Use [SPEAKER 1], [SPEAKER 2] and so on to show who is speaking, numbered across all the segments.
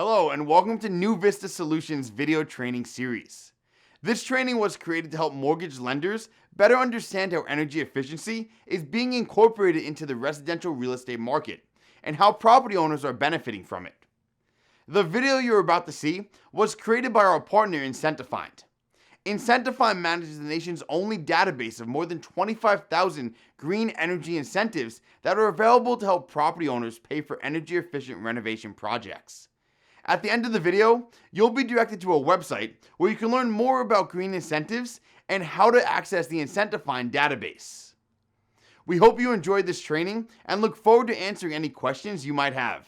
[SPEAKER 1] Hello and welcome to new Vista Solutions video training series. This training was created to help mortgage lenders better understand how energy efficiency is being incorporated into the residential real estate market and how property owners are benefiting from it. The video you're about to see was created by our partner IncentiFind. IncentiFind manages the nation's only database of more than 25,000 green energy incentives that are available to help property owners pay for energy efficient renovation projects. At the end of the video, you'll be directed to a website where you can learn more about green incentives and how to access the IncentiFind database. We hope you enjoyed this training and look forward to answering any questions you might have.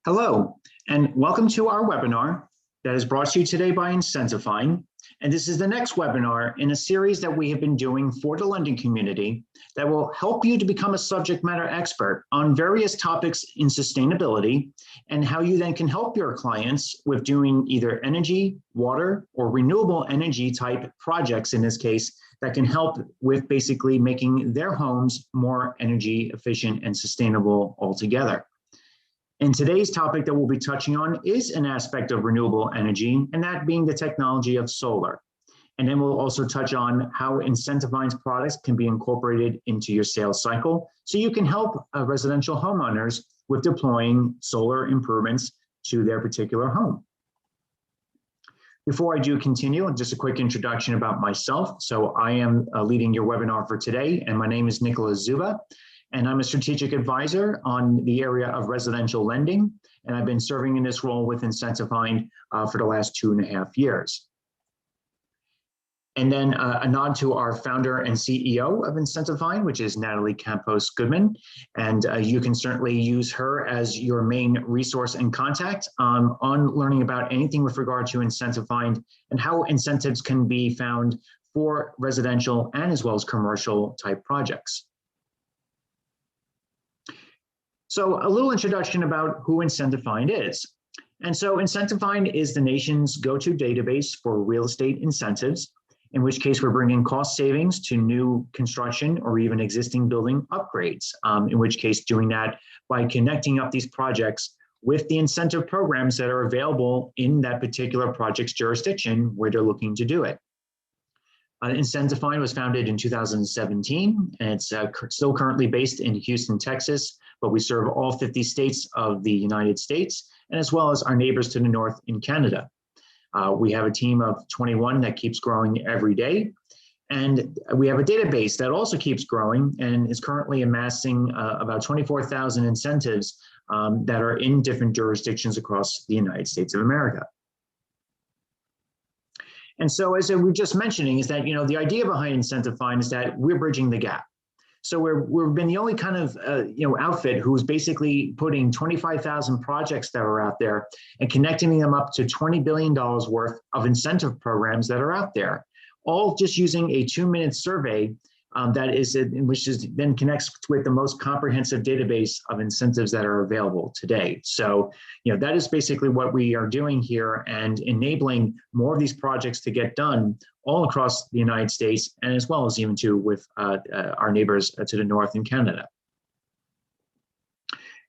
[SPEAKER 2] Hello, and welcome to our webinar that is brought to you today by IncentiFind. And this is the next webinar in a series that we have been doing for the lending community that will help you to become a subject matter expert on various topics in sustainability and how you then can help your clients with doing either energy, water, or renewable energy type projects in this case that can help with basically making their homes more energy efficient and sustainable altogether. And today's topic that we'll be touching on is an aspect of renewable energy, and that being the technology of solar. And then we'll also touch on how IncentiFind's products can be incorporated into your sales cycle so you can help residential homeowners with deploying solar improvements to their particular home. Before I do continue, just a quick introduction about myself. So I am leading your webinar for today, and my name is Zuba. And I'm a strategic advisor on the area of residential lending. And I've been serving in this role with IncentiFind for the last 2.5 years. And then a nod to our founder and CEO of IncentiFind, which is Natalie Campos Goodman. And you can certainly use her as your main resource and contact on learning about anything with regard to IncentiFind and how incentives can be found for residential and as well as commercial type projects. So a little introduction about who IncentiFind is. And so IncentiFind is the nation's go-to database for real estate incentives, in which case we're bringing cost savings to new construction or even existing building upgrades, in which case doing that by connecting up these projects with the incentive programs that are available in that particular project's jurisdiction where they're looking to do it. IncentiFind was founded in 2017, and it's still currently based in Houston, Texas, but we serve all 50 states of the United States, and as well as our neighbors to the north in Canada. We have a team of 21 that keeps growing every day, and we have a database that also keeps growing and is currently amassing about 24,000 incentives that are in different jurisdictions across the United States of America. And so as we were just mentioning is that, the idea behind IncentiFind is that we're bridging the gap. So we've been the only kind of, outfit who's basically putting 25,000 projects that are out there and connecting them up to $20 billion worth of incentive programs that are out there, all just using a 2-minute survey which then connects with the most comprehensive database of incentives that are available today. So, that is basically what we are doing here and enabling more of these projects to get done all across the United States and as well as even with our neighbors to the north in Canada.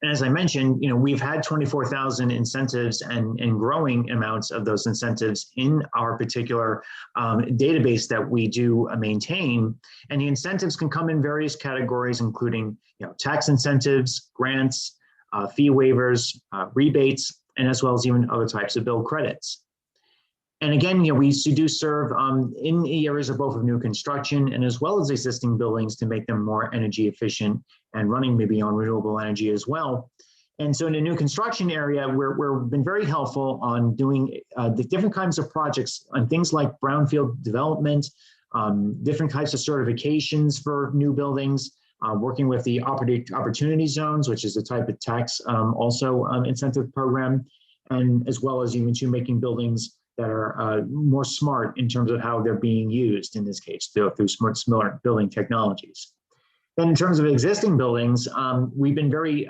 [SPEAKER 2] And as I mentioned, we've had 24,000 incentives and growing amounts of those incentives in our particular database that we do maintain. And the incentives can come in various categories, including tax incentives, grants, fee waivers, rebates, and as well as even other types of bill credits. And again, we do serve in the areas of both of new construction and as well as existing buildings to make them more energy efficient and running maybe on renewable energy as well. And so in the new construction area, we've been very helpful on doing the different kinds of projects on things like brownfield development, different types of certifications for new buildings, working with the opportunity zones, which is a type of tax incentive program, and as well as even to making buildings that are more smart in terms of how they're being used, in this case, through smart building technologies. Then in terms of existing buildings, we've been very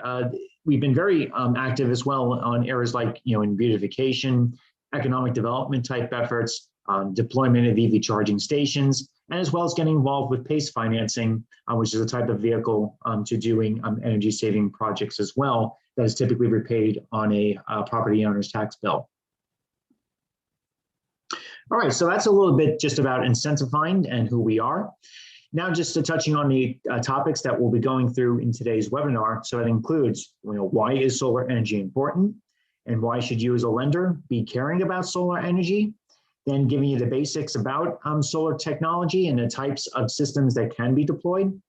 [SPEAKER 2] active as well on areas like in beautification, economic development type efforts, deployment of EV charging stations, and as well as getting involved with PACE financing, which is a type of vehicle to doing energy saving projects as well, that is typically repaid on a property owner's tax bill. All right, so that's a little bit just about IncentiFind and who we are. Now just touching on the topics that we'll be going through in today's webinar. So it includes, why is solar energy important? And why should you as a lender be caring about solar energy? Then giving you the basics about solar technology and the types of systems that can be deployed,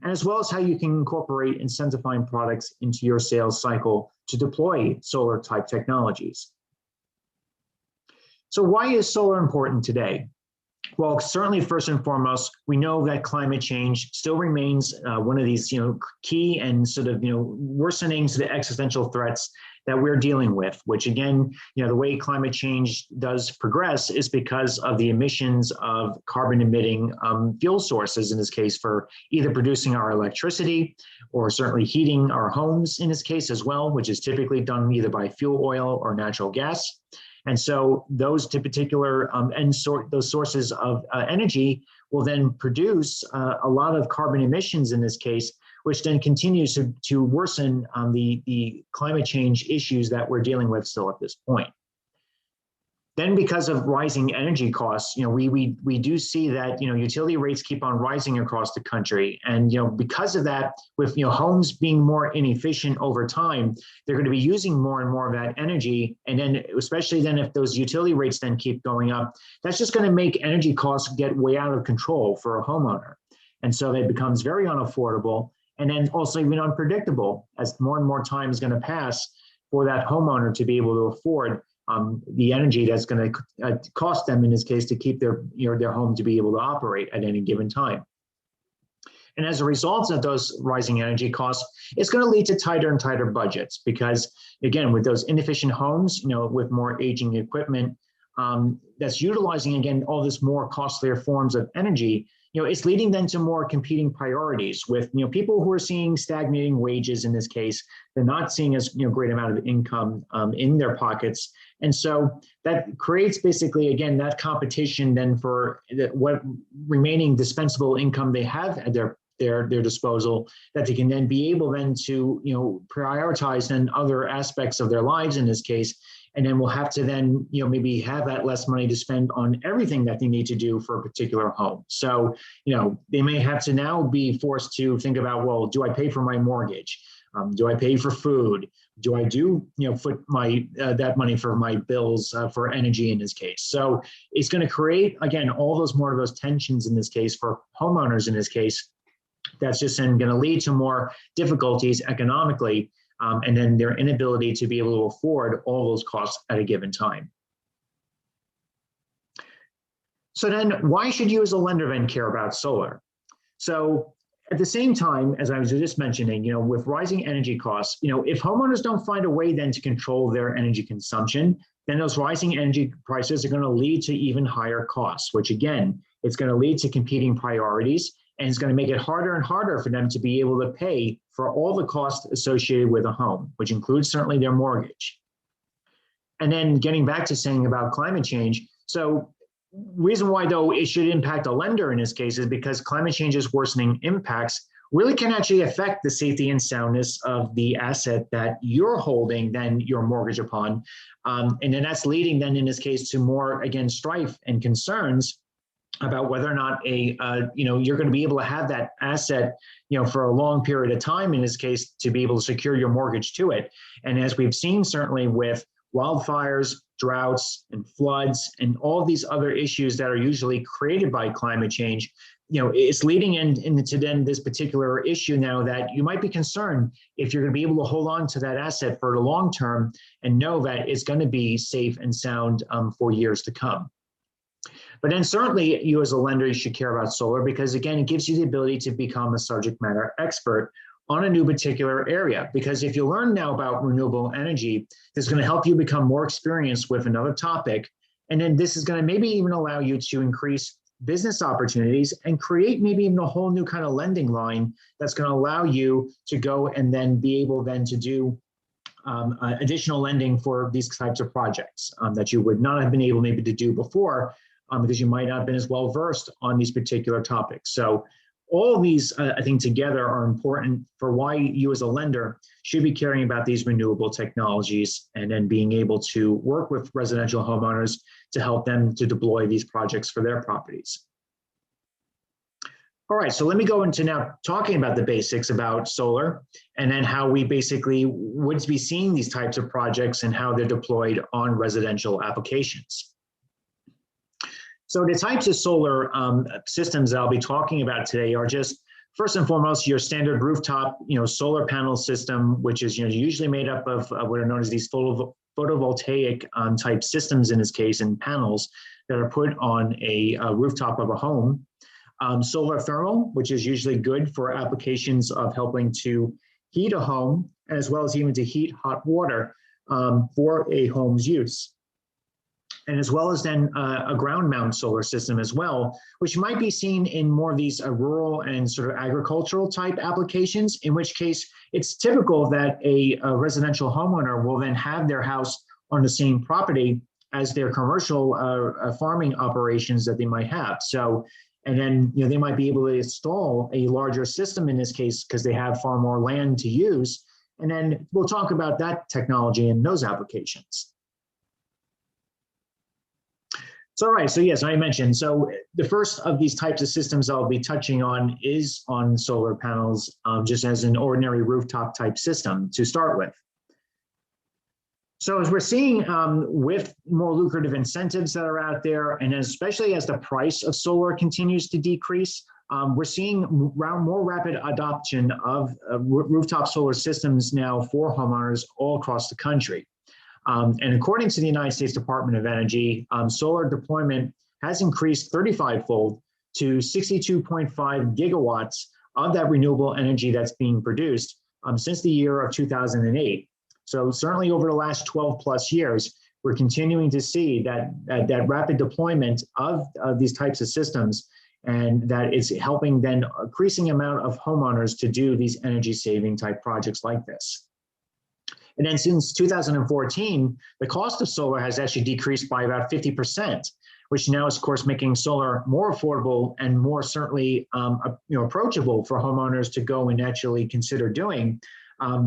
[SPEAKER 2] and as well as how you can incorporate IncentiFind products into your sales cycle to deploy solar type technologies. So why is solar important today? Well, certainly first and foremost, we know that climate change still remains one of these key and sort of worsening to the existential threats that we're dealing with, which again, the way climate change does progress is because of the emissions of carbon emitting fuel sources, in this case, for either producing our electricity or certainly heating our homes in this case as well, which is typically done either by fuel oil or natural gas. And so those particular those sources of energy will then produce a lot of carbon emissions in this case, which then continues to worsen the climate change issues that we're dealing with still at this point. Then because of rising energy costs, we do see that, utility rates keep on rising across the country. And, because of that, with, homes being more inefficient over time, they're going to be using more and more of that energy. And then, especially then if those utility rates then keep going up, that's just going to make energy costs get way out of control for a homeowner. And so it becomes very unaffordable and then also even unpredictable as more and more time is going to pass for that homeowner to be able to afford the energy that's going to cost them in this case to keep their home to be able to operate at any given time. And as a result of those rising energy costs, it's going to lead to tighter and tighter budgets because, again, with those inefficient homes, with more aging equipment that's utilizing, again, all this more costlier forms of energy, it's leading then to more competing priorities with, people who are seeing stagnating wages in this case. They're not seeing as, great amount of income in their pockets. And so that creates basically, again, that competition then for what remaining dispensable income they have at their disposal, that they can then be able then to, prioritize then other aspects of their lives in this case. And then we'll have to then, maybe have that less money to spend on everything that they need to do for a particular home. So, they may have to now be forced to think about, well, do I pay for my mortgage? Do I pay for food? Do I put my that money for my bills for energy in this case? So it's going to create, again, all those more of those tensions in this case for homeowners in this case. That's just then going to lead to more difficulties economically. And then their inability to be able to afford all those costs at a given time. So then why should you as a lender then care about solar? So at the same time, as I was just mentioning, with rising energy costs, if homeowners don't find a way then to control their energy consumption, then those rising energy prices are going to lead to even higher costs, which again, it's going to lead to competing priorities. And it's going to make it harder and harder for them to be able to pay for all the costs associated with a home, which includes certainly their mortgage. And then getting back to saying about climate change. So reason why, though, it should impact a lender in this case is because climate change's worsening impacts really can actually affect the safety and soundness of the asset that you're holding then your mortgage upon. And then that's leading then in this case to more, again, strife and concerns about whether or not you're going to be able to have that asset, for a long period of time in this case to be able to secure your mortgage to it. And as we've seen certainly with wildfires, droughts, and floods, and all these other issues that are usually created by climate change, it's leading into then this particular issue now that you might be concerned if you're going to be able to hold on to that asset for the long term and know that it's going to be safe and sound for years to come. But then certainly you as a lender, you should care about solar because again, it gives you the ability to become a subject matter expert on a new particular area. Because if you learn now about renewable energy, it's going to help you become more experienced with another topic. And then this is going to maybe even allow you to increase business opportunities and create maybe even a whole new kind of lending line that's going to allow you to go and then be able then to do additional lending for these types of projects that you would not have been able maybe to do before because you might not have been as well versed on these particular topics. So all of these, I think, together are important for why you as a lender should be caring about these renewable technologies and then being able to work with residential homeowners to help them to deploy these projects for their properties. All right, so let me go into now talking about the basics about solar and then how we basically would be seeing these types of projects and how they're deployed on residential applications. So the types of solar systems that I'll be talking about today are just, first and foremost, your standard rooftop, solar panel system, which is usually made up of what are known as these photovoltaic type systems in this case, and panels that are put on a rooftop of a home. Solar thermal, which is usually good for applications of helping to heat a home, as well as even to heat hot water for a home's use. And as well as then a ground mount solar system as well, which might be seen in more of these rural and sort of agricultural type applications, in which case it's typical that a residential homeowner will then have their house on the same property as their commercial farming operations that they might have. So, and then they might be able to install a larger system in this case because they have far more land to use. And then we'll talk about that technology in those applications. So, all right, so yes, I mentioned, so the first of these types of systems I'll be touching on is on solar panels, just as an ordinary rooftop type system to start with. So as we're seeing with more lucrative incentives that are out there, and especially as the price of solar continues to decrease, we're seeing more rapid adoption of rooftop solar systems now for homeowners all across the country. And according to the United States Department of Energy, solar deployment has increased 35-fold to 62.5 gigawatts of that renewable energy that's being produced since the year of 2008. So certainly over the last 12 plus years, we're continuing to see that rapid deployment of these types of systems, and that is helping then increasing amount of homeowners to do these energy saving type projects like this. And then since 2014, the cost of solar has actually decreased by about 50%, which now is, of course, making solar more affordable and more certainly approachable for homeowners to go and actually consider doing,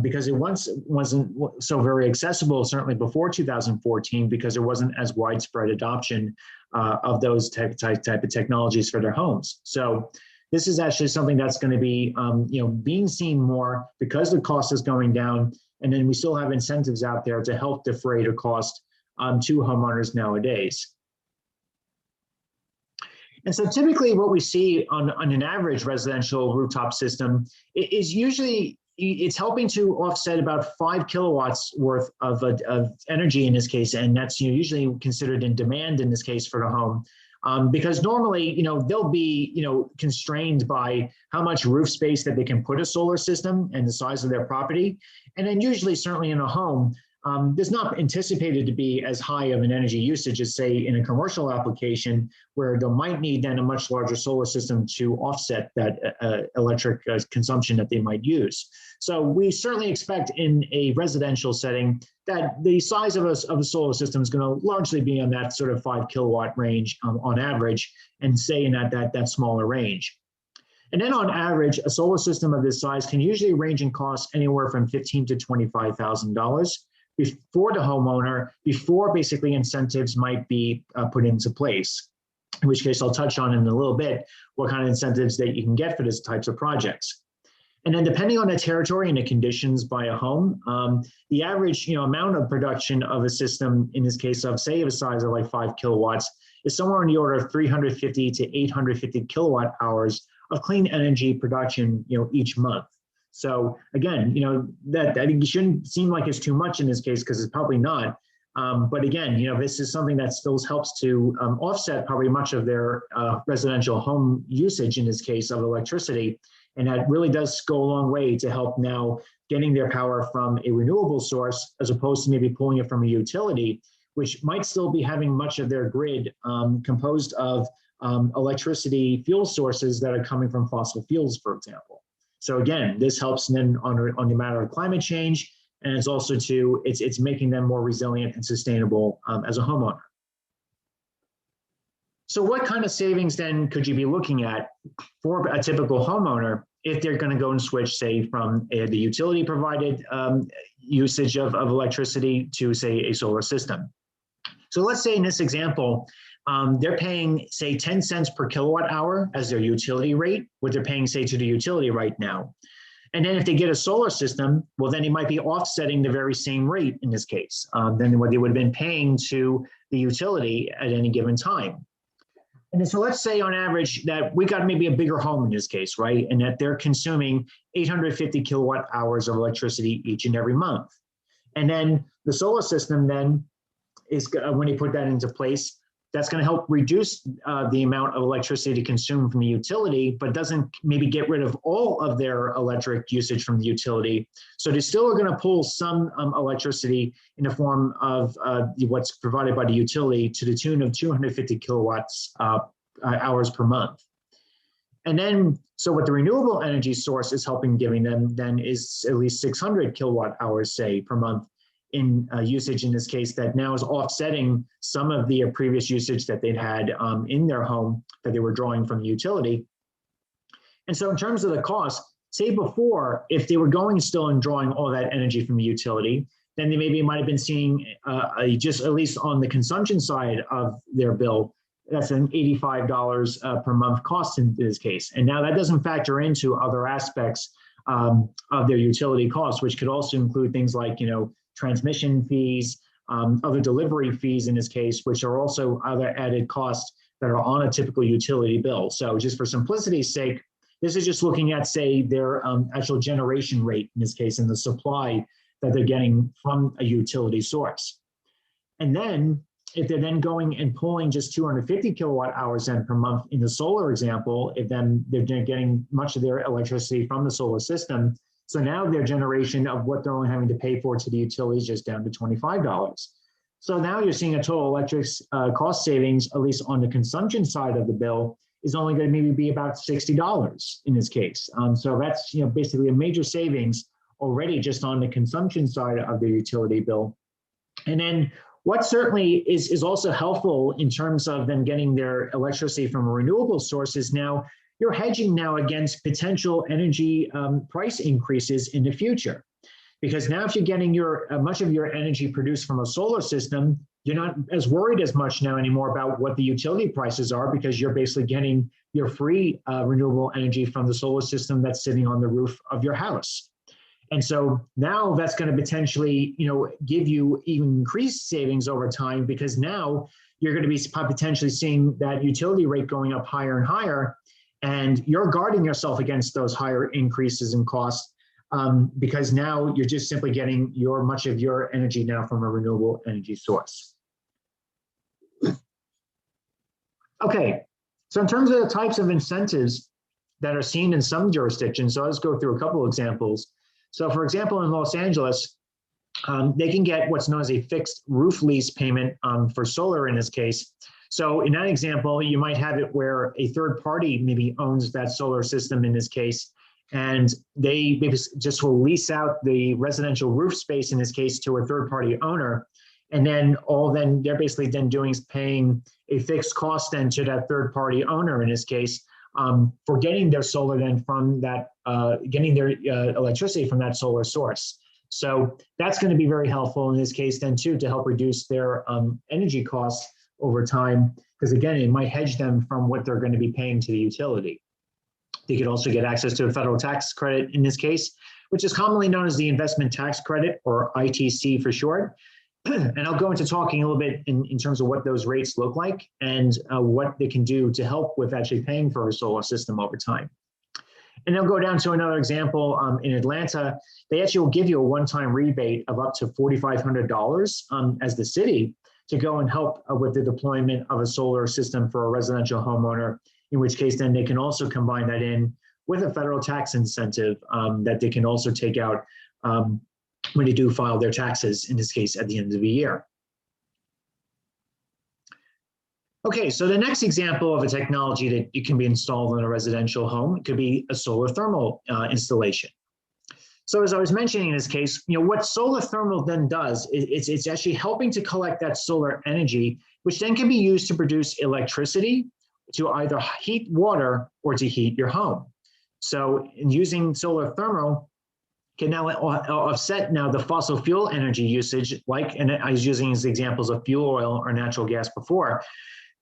[SPEAKER 2] because it once wasn't so very accessible, certainly before 2014, because there wasn't as widespread adoption of those type of technologies for their homes. So this is actually something that's going to be being seen more because the cost is going down. And then we still have incentives out there to help defray the cost to homeowners nowadays. And so typically what we see on an average residential rooftop system is usually it's helping to offset about 5 kilowatts worth of energy in this case. And that's usually considered in demand in this case for the home. Because normally, they'll be, constrained by how much roof space that they can put a solar system and the size of their property. And then usually, certainly in a home, there's not anticipated to be as high of an energy usage as, say, in a commercial application, where they might need then a much larger solar system to offset that electric consumption that they might use. So we certainly expect in a residential setting that the size of a solar system is going to largely be on that sort of 5 kilowatt range on average, and stay in that smaller range. And then on average, a solar system of this size can usually range in cost anywhere from $15,000 to $25,000 for the homeowner, before basically incentives might be put into place. In which case I'll touch on in a little bit what kind of incentives that you can get for these types of projects. And then depending on the territory and the conditions by a home, the average amount of production of a system, in this case of, say, of a size of like 5 kilowatts, is somewhere in the order of 350 to 850 kilowatt hours of clean energy production each month. So again, that shouldn't seem like it's too much in this case, because it's probably not. But again, this is something that still helps to offset probably much of their residential home usage in this case of electricity. And that really does go a long way to help now getting their power from a renewable source, as opposed to maybe pulling it from a utility, which might still be having much of their grid composed of electricity fuel sources that are coming from fossil fuels, for example. So again, this helps then on the matter of climate change, and it's also it's making them more resilient and sustainable as a homeowner. So what kind of savings then could you be looking at for a typical homeowner if they're going to go and switch, say, from the utility provided usage of electricity to, say, a solar system? So let's say in this example, they're paying, say, 10 cents per kilowatt hour as their utility rate, what they're paying, say, to the utility right now. And then if they get a solar system, well, then they might be offsetting the very same rate in this case than what they would have been paying to the utility at any given time. And so let's say on average that we got maybe a bigger home in this case, right? And that they're consuming 850 kilowatt hours of electricity each and every month. And then the solar system then is, when you put that into place, that's going to help reduce the amount of electricity consumed from the utility, but doesn't maybe get rid of all of their electric usage from the utility. So they still are going to pull some electricity in the form of what's provided by the utility to the tune of 250 kilowatts hours per month. And then, so what the renewable energy source is helping giving them then is at least 600 kilowatt hours, say, per month in usage in this case that now is offsetting some of the previous usage that they'd had in their home that they were drawing from the utility. And so in terms of the cost, say before, if they were going still and drawing all that energy from the utility, then they maybe might have been seeing just at least on the consumption side of their bill, that's an $85 per month cost in this case. And now that doesn't factor into other aspects of their utility costs, which could also include things like, transmission fees, other delivery fees in this case, which are also other added costs that are on a typical utility bill. So just for simplicity's sake, this is just looking at, say, their actual generation rate in this case and the supply that they're getting from a utility source. And then if they're then going and pulling just 250 kilowatt hours then per month in the solar example, if then they're getting much of their electricity from the solar system, so now their generation of what they're only having to pay for to the utility is just down to $25. So now you're seeing a total electric cost savings, at least on the consumption side of the bill, is only going to maybe be about $60 in this case. So that's basically a major savings already just on the consumption side of the utility bill. And then what certainly is also helpful in terms of them getting their electricity from a renewable source is now you're hedging now against potential energy price increases in the future. Because now if you're getting much of your energy produced from a solar system, you're not as worried as much now anymore about what the utility prices are because you're basically getting your free renewable energy from the solar system that's sitting on the roof of your house. And so now that's going to potentially, give you even increased savings over time because now you're going to be potentially seeing that utility rate going up higher and higher. And you're guarding yourself against those higher increases in costs because now you're just simply getting much of your energy now from a renewable energy source. Okay, so in terms of the types of incentives that are seen in some jurisdictions, so let's go through a couple of examples. So for example, in Los Angeles, they can get what's known as a fixed roof lease payment for solar in this case. So in that example, you might have it where a third party maybe owns that solar system in this case, and they maybe just will lease out the residential roof space in this case to a third party owner. And then they're basically then doing is paying a fixed cost then to that third party owner in this case for getting their solar then from that, getting their electricity from that solar source. So that's going to be very helpful in this case then too to help reduce their energy costs over time, because again, it might hedge them from what they're going to be paying to the utility. They could also get access to a federal tax credit in this case, which is commonly known as the investment tax credit, or ITC for short. And I'll go into talking a little bit in terms of what those rates look like and what they can do to help with actually paying for a solar system over time. And they'll go down to another example in Atlanta. They actually will give you a one-time rebate of up to $4,500 as the city to go and help with the deployment of a solar system for a residential homeowner, in which case then they can also combine that in with a federal tax incentive that they can also take out when they do file their taxes, in this case, at the end of the year. Okay, so the next example of a technology that it can be installed in a residential home could be a solar thermal installation. So as I was mentioning in this case, what solar thermal then does, it's actually helping to collect that solar energy which then can be used to produce electricity to either heat water or to heat your home. So in using solar thermal can now offset now the fossil fuel energy usage, like, and I was using as examples of fuel oil or natural gas before,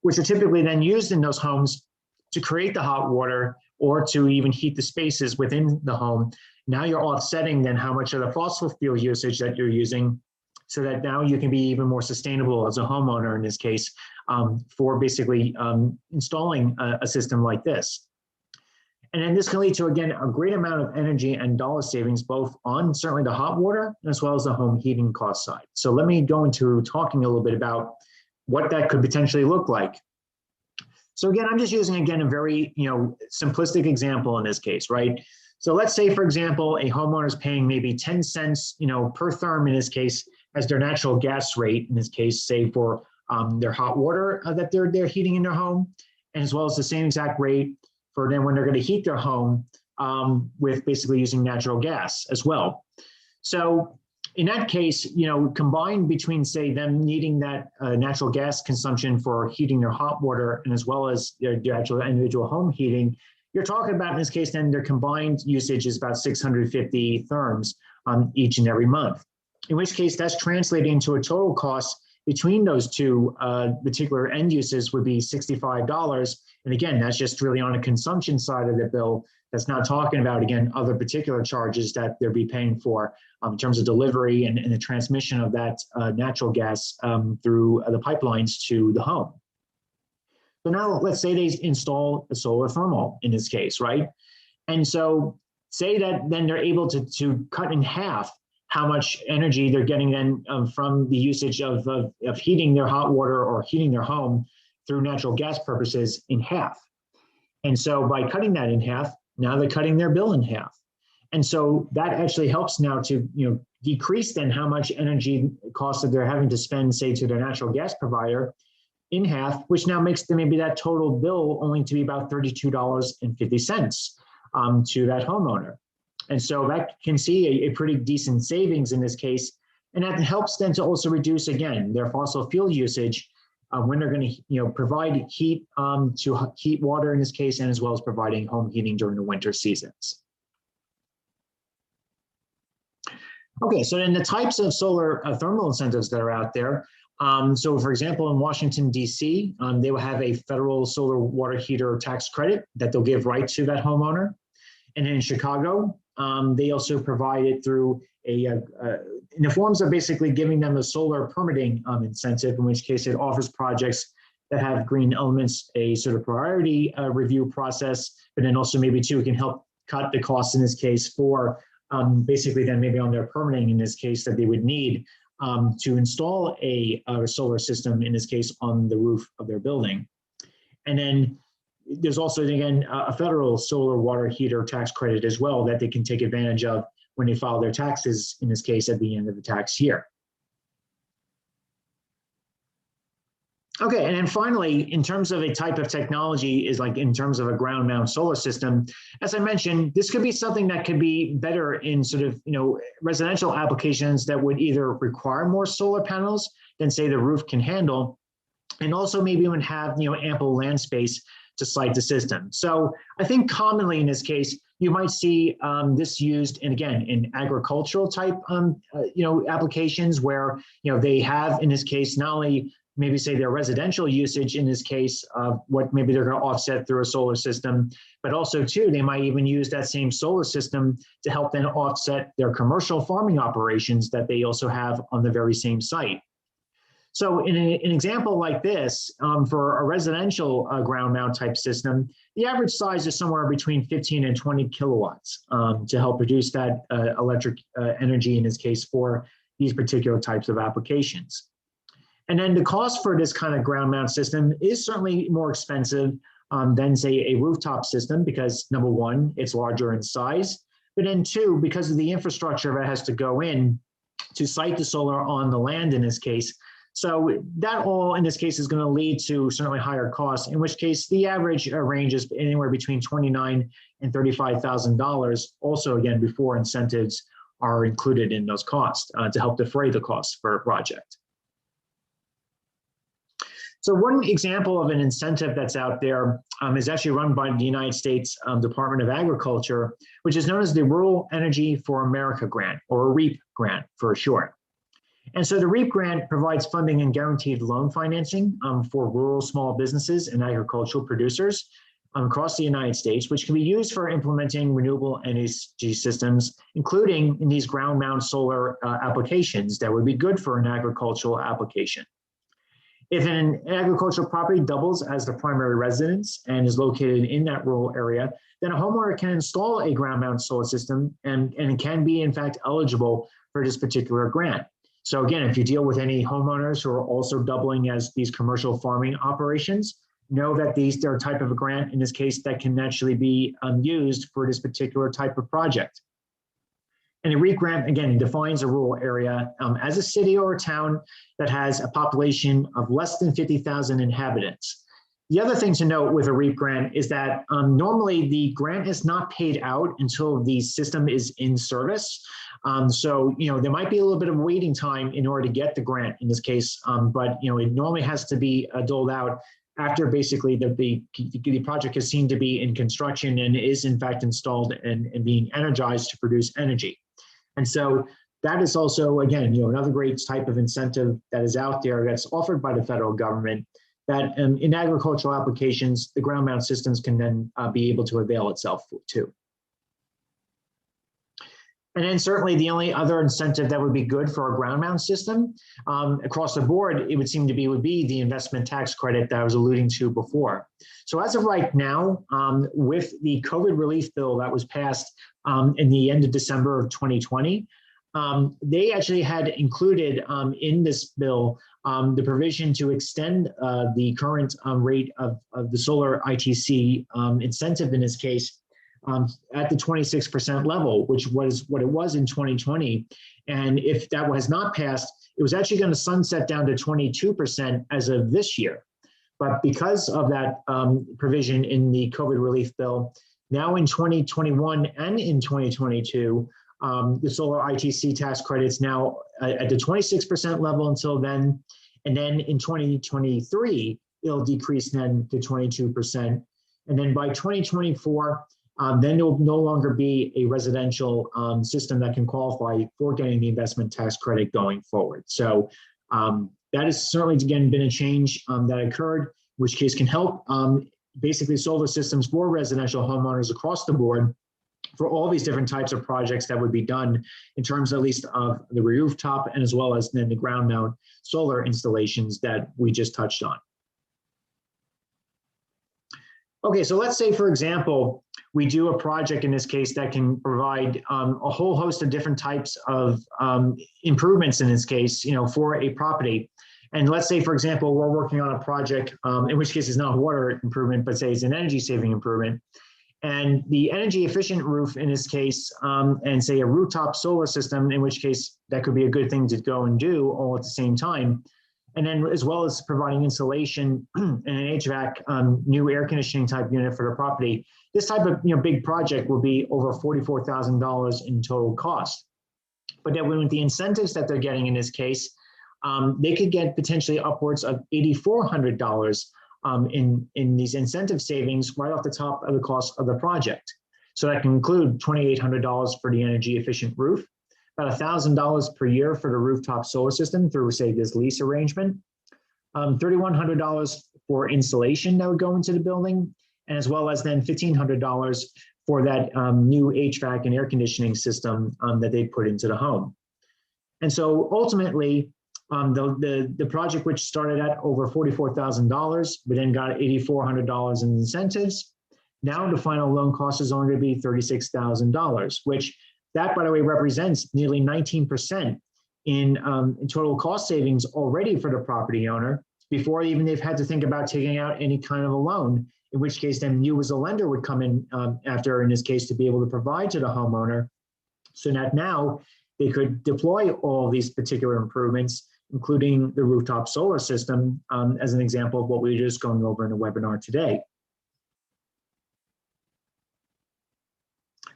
[SPEAKER 2] which are typically then used in those homes to create the hot water or to even heat the spaces within the home. Now you're offsetting then how much of the fossil fuel usage that you're using, so that now you can be even more sustainable as a homeowner in this case, for basically installing a system like this. And then this can lead to, again, a great amount of energy and dollar savings, both on certainly the hot water as well as the home heating cost side. So let me go into talking a little bit about what that could potentially look like. So again, I'm just using, again, a very simplistic example in this case, right? So let's say, for example, a homeowner is paying maybe 10 cents per therm in this case as their natural gas rate, in this case, say for their hot water that they're heating in their home, and as well as the same exact rate for then when they're going to heat their home with basically using natural gas as well. So in that case, combined between, say, them needing that natural gas consumption for heating their hot water and as well as their actual individual home heating, you're talking about, in this case, then their combined usage is about 650 therms each and every month. In which case, that's translating into a total cost between those two particular end uses would be $65. And again, that's just really on the consumption side of the bill. That's not talking about, again, other particular charges that they'll be paying for in terms of delivery and the transmission of that natural gas through the pipelines to the home. So now let's say they install a solar thermal in this case, right? And so say that then they're able to cut in half how much energy they're getting then from the usage of heating their hot water or heating their home through natural gas purposes in half. And so by cutting that in half, now they're cutting their bill in half. And so that actually helps now to decrease then how much energy costs that they're having to spend, say, to their natural gas provider in half, which now makes maybe that total bill only to be about $32.50 to that homeowner. And so that can see a pretty decent savings in this case. And that helps them to also reduce, again, their fossil fuel usage when they're going to provide heat to heat water in this case, and as well as providing home heating during the winter seasons. Okay, so then the types of solar thermal incentives that are out there. So for example, in Washington, D.C., they will have a federal solar water heater tax credit that they'll give right to that homeowner. And in Chicago, they also provide it through in the forms of basically giving them a solar permitting incentive, in which case it offers projects that have green elements a sort of priority review process, but then also maybe too, it can help cut the costs in this case for basically then maybe on their permitting in this case that they would need to install a solar system, in this case on the roof of their building. And then there's also, again, a federal solar water heater tax credit as well that they can take advantage of when they file their taxes, in this case, at the end of the tax year. Okay, and then finally, in terms of a type of technology is like in terms of a ground mount solar system, as I mentioned, this could be something that could be better in sort of, residential applications that would either require more solar panels than say the roof can handle, and also maybe even have, ample land space to site the system. So I think commonly in this case, you might see this used in agricultural type, applications where, they have in this case, not only maybe say their residential usage in this case of what maybe they're going to offset through a solar system, but also too, they might even use that same solar system to help then offset their commercial farming operations that they also have on the very same site. So in an example like this, for a residential ground mount type system, the average size is somewhere between 15 and 20 kilowatts to help produce that electric energy in this case for these particular types of applications. And then the cost for this kind of ground mount system is certainly more expensive than say a rooftop system because number one, it's larger in size, but then two, because of the infrastructure that has to go in to site the solar on the land in this case. So that all in this case is going to lead to certainly higher costs, in which case the average range is anywhere between $29,000 and $35,000. Also, again, before incentives are included in those costs to help defray the costs for a project. So one example of an incentive that's out there is actually run by the United States Department of Agriculture, which is known as the Rural Energy for America Grant, or REAP grant for short. And so the REAP grant provides funding and guaranteed loan financing for rural small businesses and agricultural producers across the United States, which can be used for implementing renewable energy systems, including in these ground mount solar applications that would be good for an agricultural application. If an agricultural property doubles as the primary residence and is located in that rural area, then a homeowner can install a ground mount solar system and can be in fact eligible for this particular grant. So again, if you deal with any homeowners who are also doubling as these commercial farming operations, know that they're a type of a grant in this case that can actually be used for this particular type of project. And a REAP grant, again, defines a rural area as a city or a town that has a population of less than 50,000 inhabitants. The other thing to note with a REAP grant is that normally the grant is not paid out until the system is in service. So, there might be a little bit of waiting time in order to get the grant in this case, but, it normally has to be doled out after basically the project is seen to be in construction and is in fact installed and being energized to produce energy. And so that is also, again, another great type of incentive that is out there that's offered by the federal government that in agricultural applications, the ground mount systems can then be able to avail itself to. And then certainly the only other incentive that would be good for a ground mount system across the board, it would seem to be, would be the investment tax credit that I was alluding to before. So as of right now, with the COVID relief bill that was passed in the end of December of 2020, they actually had included in this bill the provision to extend the current rate of the solar ITC incentive in this case at the 26% level, which was what it was in 2020. And if that was not passed, it was actually going to sunset down to 22% as of this year. But because of that provision in the COVID relief bill, now in 2021 and in 2022, the solar ITC tax credits now at the 26% level until then. And then in 2023, it'll decrease then to 22%. And then by 2024, then there will no longer be a residential system that can qualify for getting the investment tax credit going forward. So that has certainly, again, been a change that occurred, which case can help basically solar systems for residential homeowners across the board for all these different types of projects that would be done in terms at least of the rooftop and as well as then the ground mount solar installations that we just touched on. Okay, so let's say, for example, we do a project in this case that can provide a whole host of different types of improvements in this case, for a property. And let's say, for example, we're working on a project, in which case it's not a water improvement, but say it's an energy saving improvement. And the energy efficient roof in this case, and say a rooftop solar system, in which case that could be a good thing to go and do all at the same time. And then as well as providing insulation and an HVAC new air conditioning type unit for the property. This type of big project will be over $44,000 in total cost. But then with the incentives that they're getting in this case, they could get potentially upwards of $8,400 in these incentive savings right off the top of the cost of the project. So that can include $2,800 for the energy efficient roof, about $1,000 per year for the rooftop solar system through, say, this lease arrangement, $3,100 for insulation that would go into the building, and as well as then $1,500 for that new HVAC and air conditioning system that they put into the home. And so ultimately, the project, which started at over $44,000, but then got $8,400 in incentives, now the final loan cost is only going to be $36,000, which that, by the way, represents nearly 19% in total cost savings already for the property owner before even they've had to think about taking out any kind of a loan, in which case then you as a lender would come in after, in this case, to be able to provide to the homeowner so that now they could deploy all these particular improvements, including the rooftop solar system, as an example of what we were just going over in the webinar today.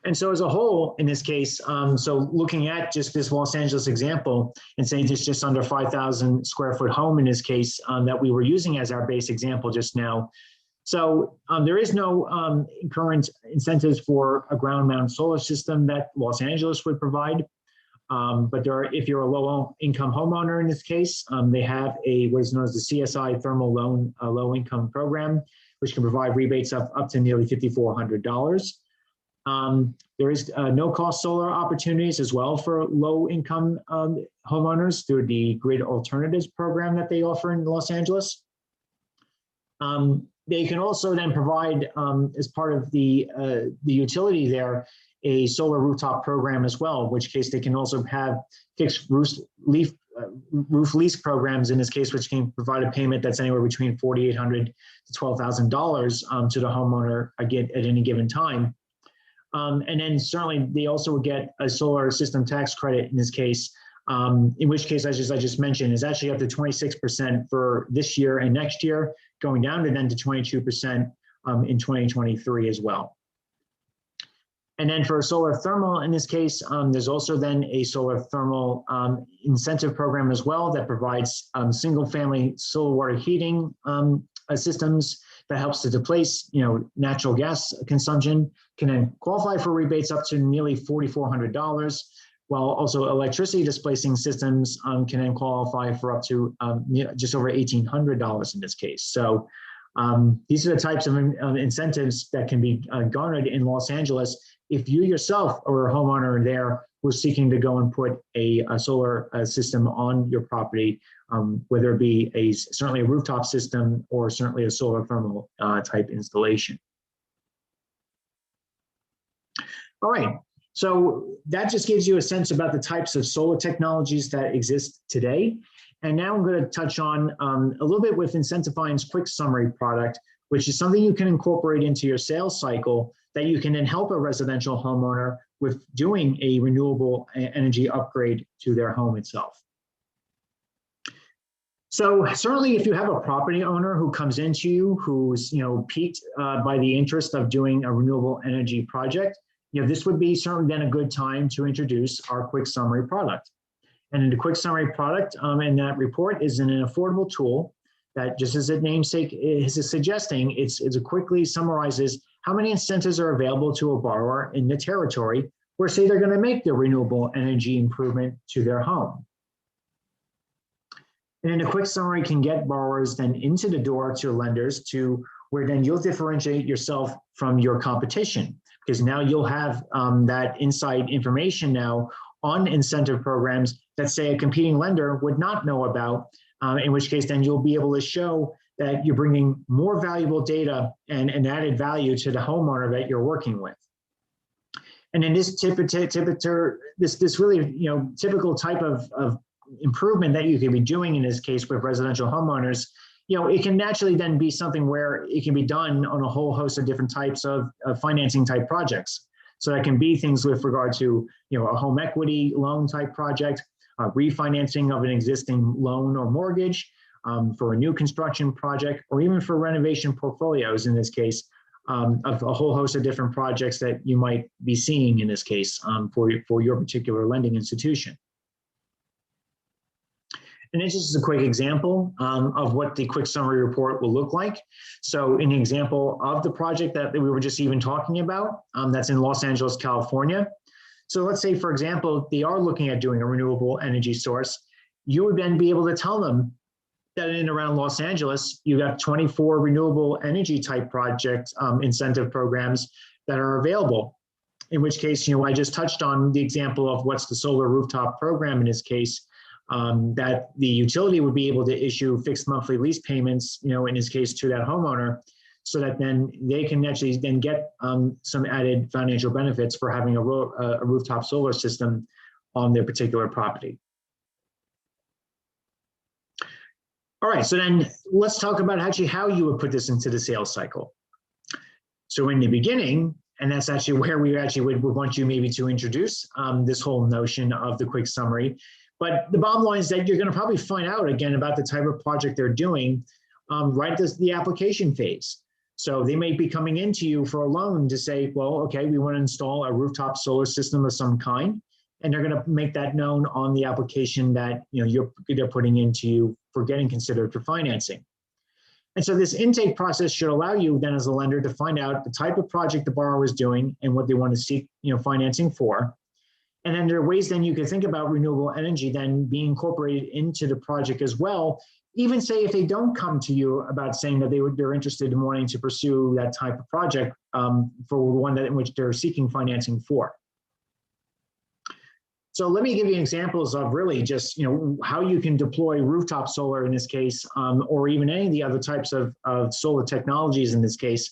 [SPEAKER 2] And so as a whole, in this case, so looking at just this Los Angeles example and saying it's just under 5,000 square foot home in this case that we were using as our base example just now. So there is no current incentives for a ground mount solar system that Los Angeles would provide. But there are, if you're a low income homeowner in this case, they have what is known as the CSI thermal loan low income program, which can provide rebates up to nearly $5,400. There is no cost solar opportunities as well for low income homeowners through the Grid Alternatives program that they offer in Los Angeles. They can also then provide, as part of the utility there, a solar rooftop program as well, in which case they can also have fixed roof lease programs in this case, which can provide a payment that's anywhere between $4,800 to $12,000 to the homeowner again at any given time. And then certainly they also would get a solar system tax credit in this case, in which case, as I just mentioned, is actually up to 26% for this year and next year, going down to then to 22% in 2023 as well. And then for solar thermal, in this case, there's also then a solar thermal incentive program as well that provides single family solar water heating systems that helps to displace, natural gas consumption, can then qualify for rebates up to nearly $4,400, while also electricity displacing systems can then qualify for up to just over $1,800 in this case. So these are the types of incentives that can be garnered in Los Angeles if you yourself or a homeowner there was seeking to go and put a solar system on your property, whether it be certainly a rooftop system or certainly a solar thermal type installation. All right, so that just gives you a sense about the types of solar technologies that exist today. And now I'm going to touch on a little bit with IncentiFind's quick summary product, which is something you can incorporate into your sales cycle that you can then help a residential homeowner with doing a renewable energy upgrade to their home itself. So certainly if you have a property owner who comes into you who's piqued by the interest of doing a renewable energy project, this would be certainly then a good time to introduce our quick summary product. And in the quick summary product in that report is an affordable tool that, just as its namesake is suggesting, it quickly summarizes how many incentives are available to a borrower in the territory where, say, they're going to make the renewable energy improvement to their home. And then a quick summary can get borrowers then into the door to lenders to where then you'll differentiate yourself from your competition, because now you'll have that inside information now on incentive programs that, say, a competing lender would not know about, in which case then you'll be able to show that you're bringing more valuable data and added value to the homeowner that you're working with. And in this really typical type of improvement that you can be doing in this case with residential homeowners, it can naturally then be something where it can be done on a whole host of different types of financing type projects. So that can be things with regard to a home equity loan type project, refinancing of an existing loan or mortgage, for a new construction project, or even for renovation portfolios in this case, of a whole host of different projects that you might be seeing in this case for your particular lending institution. And this is a quick example of what the quick summary report will look like. So in the example of the project that we were just even talking about, that's in Los Angeles, California. So let's say, for example, they are looking at doing a renewable energy source. You would then be able to tell them that in and around Los Angeles, you have 24 renewable energy type project incentive programs that are available. In which case, I just touched on the example of what's the solar rooftop program in this case, that the utility would be able to issue fixed monthly lease payments, in this case to that homeowner, so that then they can actually then get some added financial benefits for having a rooftop solar system on their particular property. All right, so then let's talk about actually how you would put this into the sales cycle. So in the beginning, and that's actually where we actually would want you maybe to introduce this whole notion of the quick summary. But the bottom line is that you're going to probably find out again about the type of project they're doing right at the application phase. So they may be coming into you for a loan to say, well, okay, we want to install a rooftop solar system of some kind, and they're going to make that known on the application that they're putting into you for getting considered for financing. And so this intake process should allow you then as a lender to find out the type of project the borrower is doing and what they want to seek financing for. And then there are ways then you could think about renewable energy then being incorporated into the project as well. Even say if they don't come to you about saying that they're interested in wanting to pursue that type of project for one in which they're seeking financing for. So let me give you examples of really just how you can deploy rooftop solar in this case, or even any of the other types of solar technologies in this case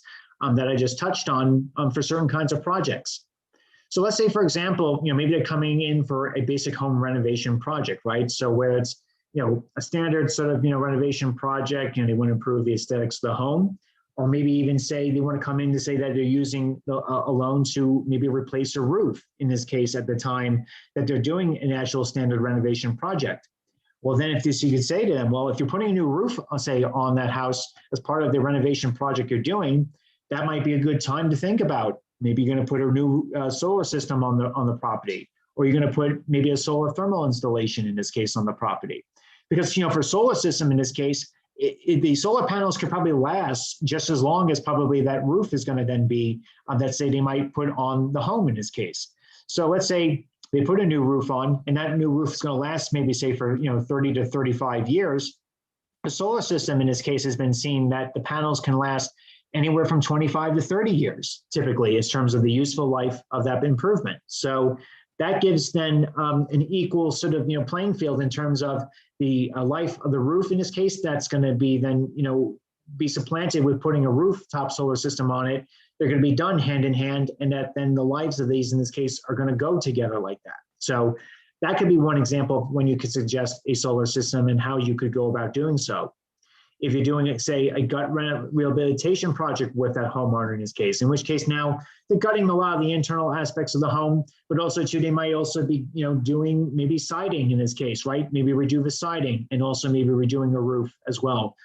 [SPEAKER 2] that I just touched on for certain kinds of projects. So let's say, for example, maybe they're coming in for a basic home renovation project, right? So where it's a standard sort of renovation project, they want to improve the aesthetics of the home, or maybe even say they want to come in to say that they're using a loan to maybe replace a roof, in this case at the time that they're doing an actual standard renovation project. Well, then you could say to them, well, if you're putting a new roof, I'll say, on that house as part of the renovation project you're doing, that might be a good time to think about. Maybe you're going to put a new solar system on the property, or you're going to put maybe a solar thermal installation in this case on the property. Because for solar system in this case, the solar panels could probably last just as long as probably that roof is going to then be that say they might put on the home in this case. So let's say they put a new roof on, and that new roof is going to last maybe say for 30 to 35 years. The solar system in this case has been seen that the panels can last anywhere from 25 to 30 years, typically, in terms of the useful life of that improvement. So that gives then an equal sort of playing field in terms of the life of the roof in this case. That's going to be then be supplanted with putting a rooftop solar system on it. They're going to be done hand in hand, and that then the lives of these in this case are going to go together like that. So that could be one example of when you could suggest a solar system and how you could go about doing so. If you're doing, say, a gut rehabilitation project with that homeowner in this case, in which case now they're gutting a lot of the internal aspects of the home, but also too, they might also be, doing maybe siding in this case, right? Maybe redo the siding and also maybe redoing the roof as well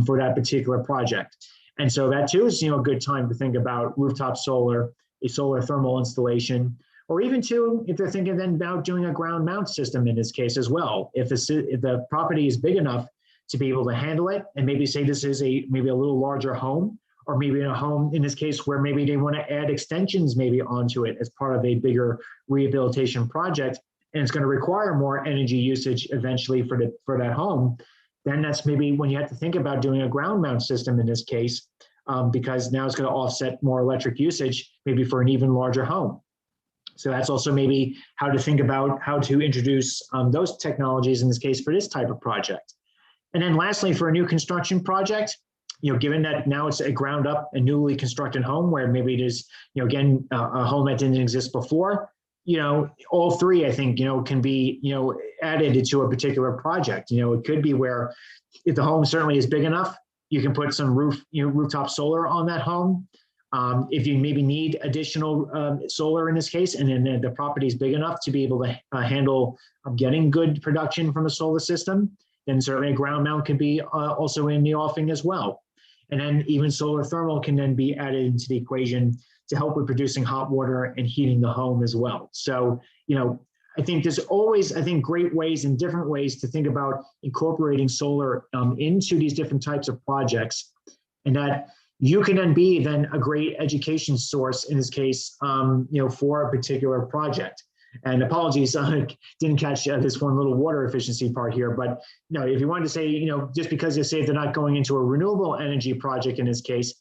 [SPEAKER 2] for that particular project. And so that too is, a good time to think about rooftop solar, a solar thermal installation, or even too, if they're thinking then about doing a ground mount system in this case as well. If the property is big enough to be able to handle it, and maybe say this is maybe a little larger home, or maybe in a home in this case where maybe they want to add extensions maybe onto it as part of a bigger rehabilitation project, and it's going to require more energy usage eventually for that home, then that's maybe when you have to think about doing a ground mount system in this case, because now it's going to offset more electric usage maybe for an even larger home. So that's also maybe how to think about how to introduce those technologies in this case for this type of project. And then lastly, for a new construction project, given that now it's a ground up, a newly constructed home where maybe it is, again, a home that didn't exist before, all three, I think, can be, added to a particular project. It could be where if the home certainly is big enough, you can put some rooftop solar on that home. If you maybe need additional solar in this case, and then the property is big enough to be able to handle getting good production from a solar system, then certainly a ground mount could be also in the offing as well. And then even solar thermal can then be added into the equation to help with producing hot water and heating the home as well. So, I think there's always, great ways and different ways to think about incorporating solar into these different types of projects, and that you can then be then a great education source in this case, for a particular project. And apologies, I didn't catch this one little water efficiency part here, but if you wanted to say, just because you say they're not going into a renewable energy project in this case,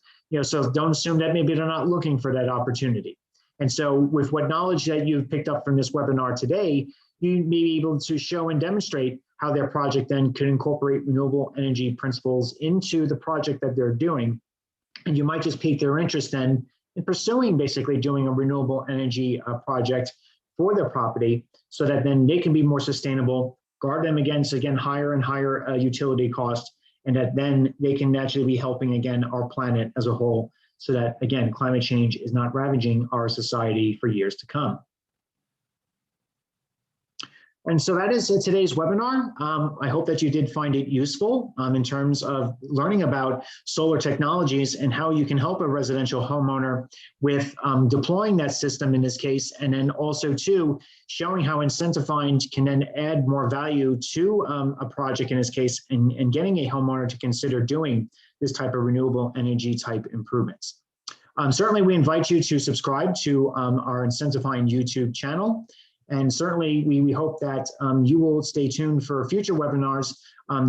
[SPEAKER 2] so don't assume that maybe they're not looking for that opportunity. And so with what knowledge that you've picked up from this webinar today, you may be able to show and demonstrate how their project then could incorporate renewable energy principles into the project that they're doing. And you might just pique their interest then in pursuing basically doing a renewable energy project for their property, so that then they can be more sustainable, guard them against, again, higher and higher utility costs, and that then they can naturally be helping, again, our planet as a whole, so that, again, climate change is not ravaging our society for years to come. And so that is today's webinar. I hope that you did find it useful in terms of learning about solar technologies and how you can help a residential homeowner with deploying that system in this case, and then also too, showing how IncentiFind can then add more value to a project in this case, and getting a homeowner to consider doing this type of renewable energy type improvements. Certainly, we invite you to subscribe to our IncentiFind YouTube channel. And certainly, we hope that you will stay tuned for future webinars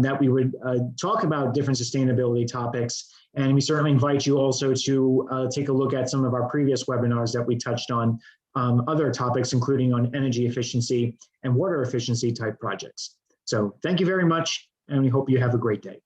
[SPEAKER 2] that we would talk about different sustainability topics. And we certainly invite you also to take a look at some of our previous webinars that we touched on other topics, including on energy efficiency and water efficiency type projects. So thank you very much, and we hope you have a great day.